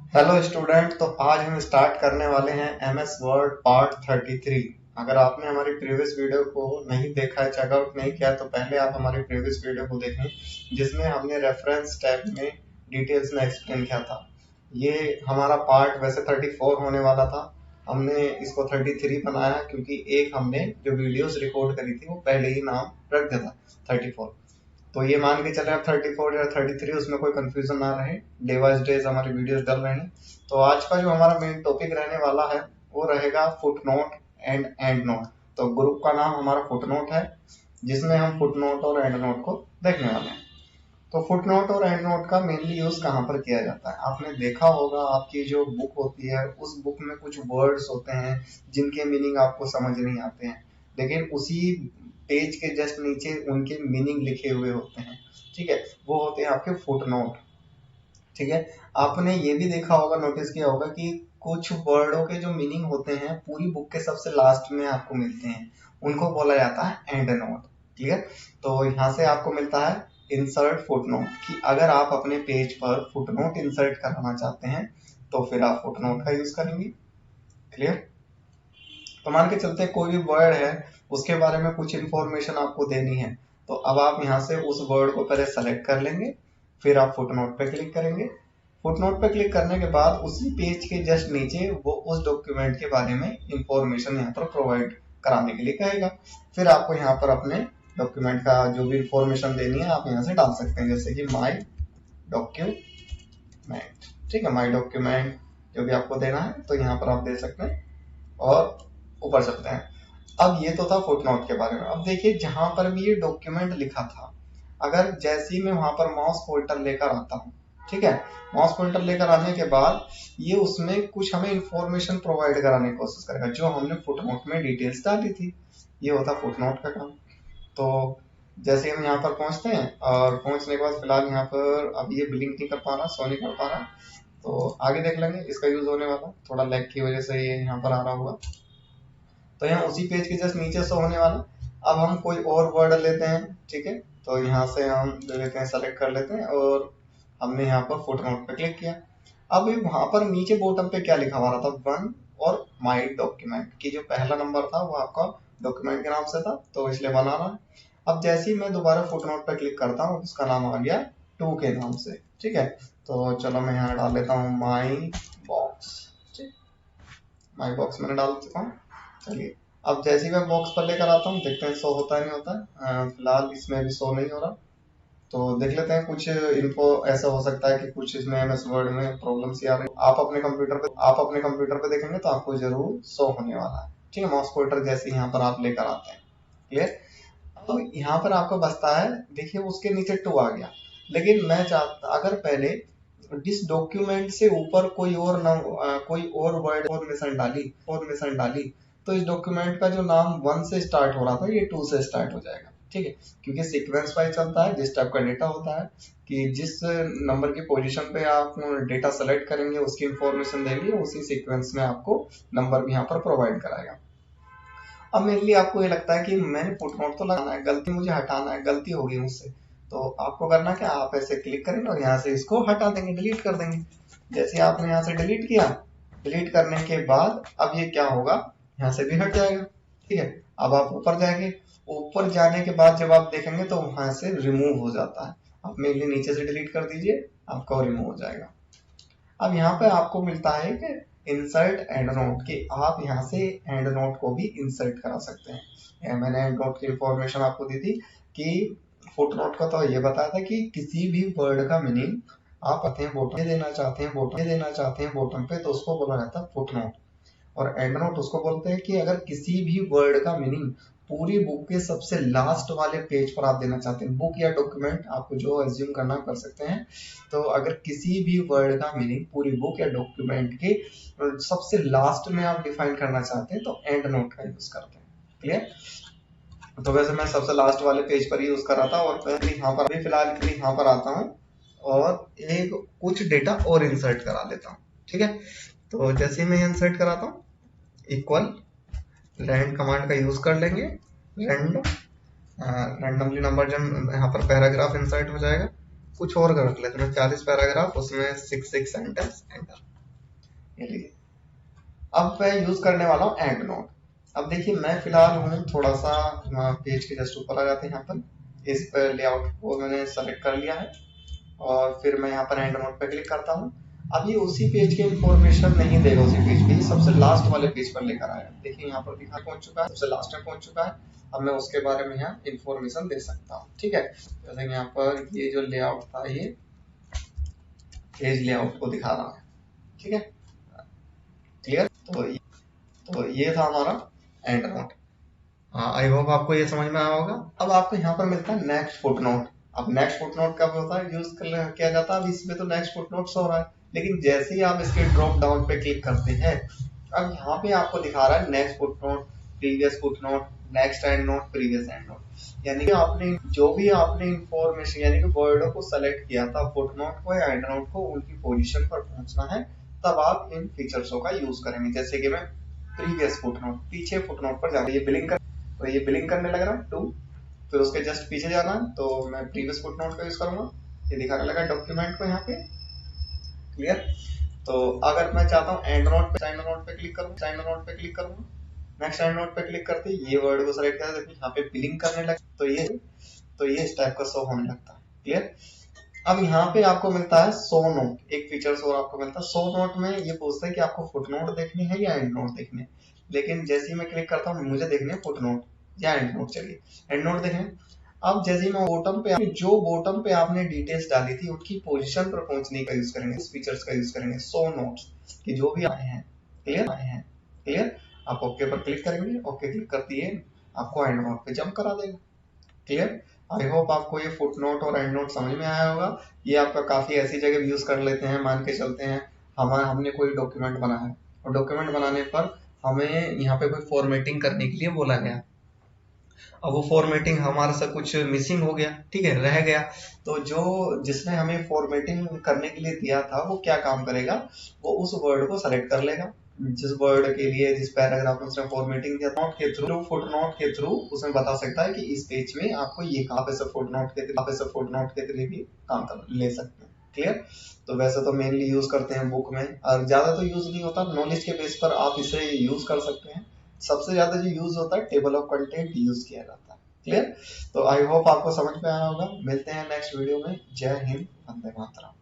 Hello student. तो आज हम स्टार्ट करने वाले हैं एमएस वर्ड पार्ट 33। अगर आपने हमारी प्रीवियस वीडियो को नहीं देखा है, चेकआउट नहीं किया, तो पहले आप हमारी प्रीवियस वीडियो को देखें जिसमें हमने रेफरेंस टैब में डिटेल्स में एक्सप्लेन किया था। ये हमारा पार्ट वैसे 34 होने वाला था, हमने इसको 33 बनाया क्योंकि एक हमने जो वीडियोस रिकॉर्ड करी थी वो पहले ही नाम रख दिया था 34। तो ये मान के चले अब 34 या 33, उसमें कोई कंफ्यूजन ना रहे। डे वाइज डेज हमारी वीडियोस डल रहे हैं। तो आज का जो हमारा मेन टॉपिक रहने वाला है वो रहेगा foot note and and note. तो ग्रुप का नाम हमारा फुट नोट है, जिसमें हम फुट नोट और एंड नोट को देखने वाले हैं। तो फुट नोट और एंड नोट का मेनली यूज कहाँ पर किया जाता है? आपने देखा होगा आपकी जो बुक होती है उस बुक में कुछ वर्ड्स होते हैं जिनके मीनिंग आपको समझ नहीं आते हैं, लेकिन उसी पेज के जस्ट नीचे उनके मीनिंग लिखे हुए होते हैं। ठीक है, वो होते हैं आपके फुट नोट। ठीक है, आपने ये भी देखा होगा, नोटिस किया होगा कि कुछ वर्डों के जो मीनिंग होते हैं पूरी बुक के सबसे लास्ट में आपको मिलते हैं, उनको बोला जाता है एंड नोट। ठीक है, तो यहाँ से आपको मिलता है इंसर्ट फुटनोट, कि अगर आप अपने पेज पर फुटनोट इंसर्ट कराना चाहते हैं तो फिर आप फुटनोट का यूज करेंगे। क्लियर? तो मान के चलते कोई भी वर्ड है उसके बारे में कुछ इंफॉर्मेशन आपको देनी है, तो अब आप यहाँ से उस वर्ड को पहले सेलेक्ट कर लेंगे, फिर आप फुटनोट पे क्लिक करेंगे। फुटनोट पे क्लिक करने के बाद उसी पेज के जस्ट नीचे वो उस डॉक्यूमेंट के बारे में इंफॉर्मेशन यहाँ पर प्रोवाइड कराने के लिए कहेगा। फिर आपको यहाँ पर अपने डॉक्यूमेंट का जो भी इंफॉर्मेशन देनी है आप यहाँ से डाल सकते हैं, जैसे कि माई डॉक्यूमेंट। ठीक है, माई डॉक्यूमेंट जो भी आपको देना है तो यहाँ पर आप दे सकते हैं और ऊपर चलते हैं। अब ये तो था फुटनोट के बारे में। अब देखिए जहां पर भी ये डॉक्यूमेंट लिखा था, अगर जैसे ही मैं वहां पर माउस पोइंटर लेकर आता हूँ, ठीक है, माउस पोइंटर लेकर आने के बाद ये उसमें कुछ हमें इंफॉर्मेशन प्रोवाइड कराने की कोशिश करेगा जो हमने फुटनोट में डिटेल्स डाली थी। ये होता फुटनोट का काम। तो जैसे हम यहाँ पर पहुंचते हैं और पहुंचने के बाद फिलहाल यहाँ पर अब ये ब्लिंक नहीं कर पा रहा, शो नहीं कर पा रहा, तो आगे देख लेंगे इसका यूज होने वाला, थोड़ा लैग की वजह से ये यहाँ पर आ रहा होगा। तो यहाँ उसी पेज के जस्ट नीचे शो होने वाला। अब हम कोई और वर्ड लेते हैं, ठीक है, तो यहाँ से हम ले लेते हैं, सेलेक्ट कर लेते हैं और हमने यहाँ पर फुटनोट पे क्लिक किया। अब वहां पर नीचे बॉटम पे क्या लिखा हुआ रहा था, वन और माई डॉक्यूमेंट की जो पहला नंबर था वो आपका डॉक्यूमेंट के नाम से था, तो इसलिए बना रहा है। अब जैसे ही मैं दोबारा फुटनोट पे क्लिक करता हूँ उसका नाम आ गया टू के नाम से। ठीक है, तो चलो मैं यहाँ डाल लेता हूँ माई बॉक्स। ठीक, माई बॉक्स मैंने डाल चुका हूँ। चलिए, अब जैसे ही मैं बॉक्स पर लेकर आता हूँ देखते हैं शो होता है नहीं होता है। फिलहाल इसमें भी शो नहीं हो रहा, तो देख लेते हैं। कुछ इन्फो ऐसा हो सकता है कि कुछ इसमें एमएस वर्ड में प्रॉब्लम्स आ रही है। आप अपने कंप्यूटर पे देखेंगे तो आपको जरूर शो होने वाला है। ठीक है, माउस पॉइंटर जैसे यहाँ पर आप लेकर आते हैं। क्लियर? अब यहाँ पर आपको बचता है, देखिए उसके नीचे टू आ गया, लेकिन मैं चाहता अगर पहले इस डॉक्यूमेंट से ऊपर कोई और नाम कोई और वर्ड और मिशन डाली तो इस डॉक्यूमेंट का जो नाम वन से स्टार्ट हो रहा था ये टू से स्टार्ट हो जाएगा। ठीक है, क्योंकि सीक्वेंस वाइज चलता है, जिस टाइप का डेटा होता है कि जिस नंबर की पोजीशन पे आप डेटा सेलेक्ट करेंगे उसकी इंफॉर्मेशन देंगे, उसी सीक्वेंस में आपको नंबर भी यहाँ पर प्रोवाइड कराएगा। अब मेनली आपको ये लगता है कि मैंने फुटनोट तो लगाना है, गलती मुझे हटाना है, गलती होगी मुझसे, तो आपको करना क्या, आप ऐसे क्लिक करेंगे और यहाँ से इसको हटा देंगे, डिलीट कर देंगे। जैसे आपने यहाँ से डिलीट किया, डिलीट करने के बाद अब ये क्या होगा, यहाँ से भी हट जाएगा। ठीक है, अब आप ऊपर जाएंगे, ऊपर जाने के बाद जब आप देखेंगे तो वहां से रिमूव हो जाता है। आप मेनली नीचे से डिलीट कर दीजिए, आपका रिमूव हो जाएगा। अब यहाँ पे आपको मिलता है कि इंसर्ट एंड नोट, कि आप यहाँ से एंड नोट को भी इंसर्ट करा सकते हैं। मैंने एंड नोट की इंफॉर्मेशन आपको दी थी कि फुट नोट का तो ये बताया था कि किसी भी वर्ड का मीनिंग आप बॉटम देना चाहते हैं बॉटम पे, तो उसको बोला जाता है फुट नोट। और एंड नोट उसको बोलते हैं कि अगर किसी भी वर्ड का मीनिंग पूरी बुक के सबसे लास्ट वाले पेज पर आप देना चाहते हैं, बुक या डॉक्यूमेंट आपको जो एज्यूम करना कर सकते हैं, तो अगर किसी भी वर्ड का मीनिंग पूरी बुक या डॉक्यूमेंट के सबसे लास्ट में आप डिफाइन करना चाहते हैं तो एंड नोट का यूज करते हैं। क्लियर? तो वैसे मैं सबसे लास्ट वाले पेज पर यूज कर रहा था और पहले यहाँ पर अभी फिलहाल के लिए यहाँ पर आता हूँ और एक कुछ डेटा और इंसर्ट करा लेता हूँ। ठीक है, तो जैसे ही मैं इंसर्ट कराता हूँ इक्वल रैंड कमांड का यूज कर लेंगे, रैंडमली नंबर जन यहाँ पर पैराग्राफ इंसर्ट हो जाएगा। कुछ और कर लेते हैं 40 पैराग्राफ, उसमें 6 सेंटेंस, एंटर। ये लीजिए। अब मैं यूज करने वाला हूँ एंड नोट। अब देखिए मैं फिलहाल हूँ थोड़ा सा पेज के जस्ट ऊपर आ जाते हैं, यहाँ पर इस पर लेआउट को मैंने सेलेक्ट कर लिया है और फिर मैं यहाँ पर एंड नोट पे क्लिक करता हूँ। अब ये उसी पेज की इंफॉर्मेशन नहीं देगा, उसी पेज पे सबसे लास्ट वाले पेज पर लेकर आया। देखिए यहाँ पर दिखा पहुंच चुका है, सबसे लास्ट में पहुंच चुका है। अब मैं उसके बारे में यहाँ इंफॉर्मेशन दे सकता हूँ, ठीक है। जैसे यहाँ पर ये जो लेआउट था ये पेज लेआउट को दिखा रहा है, ठीक है, क्लियर। तो ये था हमारा एंड नोट। आई होप आपको ये समझ में आया होगा। अब आपको यहाँ पर मिलता है नेक्स्ट फुटनोट। अब नेक्स्ट फुटनोट कब होता है, यूज किया जाता है। अब इसमें तो नेक्स्ट फुटनोट हो रहा है, लेकिन जैसे ही आप इसके ड्रॉप डाउन पे क्लिक करते हैं, अब यहाँ पे आपको दिखा रहा है next footnote, previous footnote, next and note, previous and note. यानी कि आपने जो भी आपने इंफॉर्मेशन यानी कि वर्डों को सेलेक्ट किया था फुटनोट को या एंड नोट को, उनकी पोजीशन पर पहुंचना है, तब आप इन फीचर्सों का यूज करेंगे। जैसे कि मैं प्रीवियस फुटनोट, पीछे फुटनोट पर जाऊंगा, ये बिलिंग कर, तो ये बिलिंग करने लग रहा है 2, फिर उसके जस्ट पीछे जाना है, तो मैं प्रीवियस फुटनोट का यूज करूंगा, ये दिखाने लगा डॉक्यूमेंट को यहाँ पे, क्लियर। तो अगर मैं चाहता हूँ एंड नोट पे क्लिक करूँ, एंड नोट पे क्लिक करूंगा, नेक्स्ट एंड नोट पे क्लिक करते ये वर्ड को सेलेक्ट किया, देखिए यहाँ पे बिलिंग करने लगा, तो ये इस टाइप का शो होने लगता है, क्लियर। अब यहाँ पे आपको मिलता है शो नोट, एक फीचर्स और आपको मिलता है। शो नोट में ये पूछता है कि आपको फुटनोट देखनी है या एंड नोट देखनी है, लेकिन जैसे ही मैं क्लिक करता हूँ मुझे देखनी है फुटनोट या एंड नोट। चलिए एंड नोट देखें। अब जैसे ही मैं बॉटम पे आपने डिटेल्स डाली थी उनकी पोजीशन पर पहुंचने का यूज करेंगे, इस फीचर्स का यूज करेंगे शो नोट्स कि जो भी आए हैं, क्लियर। आप ओके पर क्लिक करेंगे, ओके क्लिक करती है आपको एंड नोट पे जंप करा देगा, क्लियर। आई होप आपको ये फुटनोट और एंड नोट समझ में आया होगा। ये आपका काफी ऐसी जगह यूज कर लेते हैं, मान के चलते हैं हमने कोई डॉक्यूमेंट बना है और डॉक्यूमेंट बनाने पर हमें यहाँ पे कोई फॉर्मेटिंग करने के लिए बोला गया, अब वो फॉर्मेटिंग हमारे से कुछ मिसिंग हो गया, ठीक है, रह गया, तो जो जिसने हमें फॉर्मेटिंग करने के लिए दिया था वो क्या काम करेगा, वो उस वर्ड को सेलेक्ट कर लेगा जिस वर्ड के लिए, जिस पैराग्राफ में उसने फॉर्मेटिंग दिया, नोट के थ्रू, फुटनोट के थ्रू उसमें बता सकता है कि इस पेज में आपको ये फुटनोट के थ्रू भी काम कर ले सकते हैं, क्लियर। तो वैसे तो मेनली यूज करते हैं बुक में, और ज्यादा तो यूज नहीं होता, नॉलेज के बेस पर आप इसे यूज कर सकते हैं। सबसे ज्यादा जो यूज होता है टेबल ऑफ कंटेंट यूज किया जाता है, क्लियर। तो आई होप आपको समझ में आया होगा। मिलते हैं नेक्स्ट वीडियो में। जय हिंद, वंदे मातरम।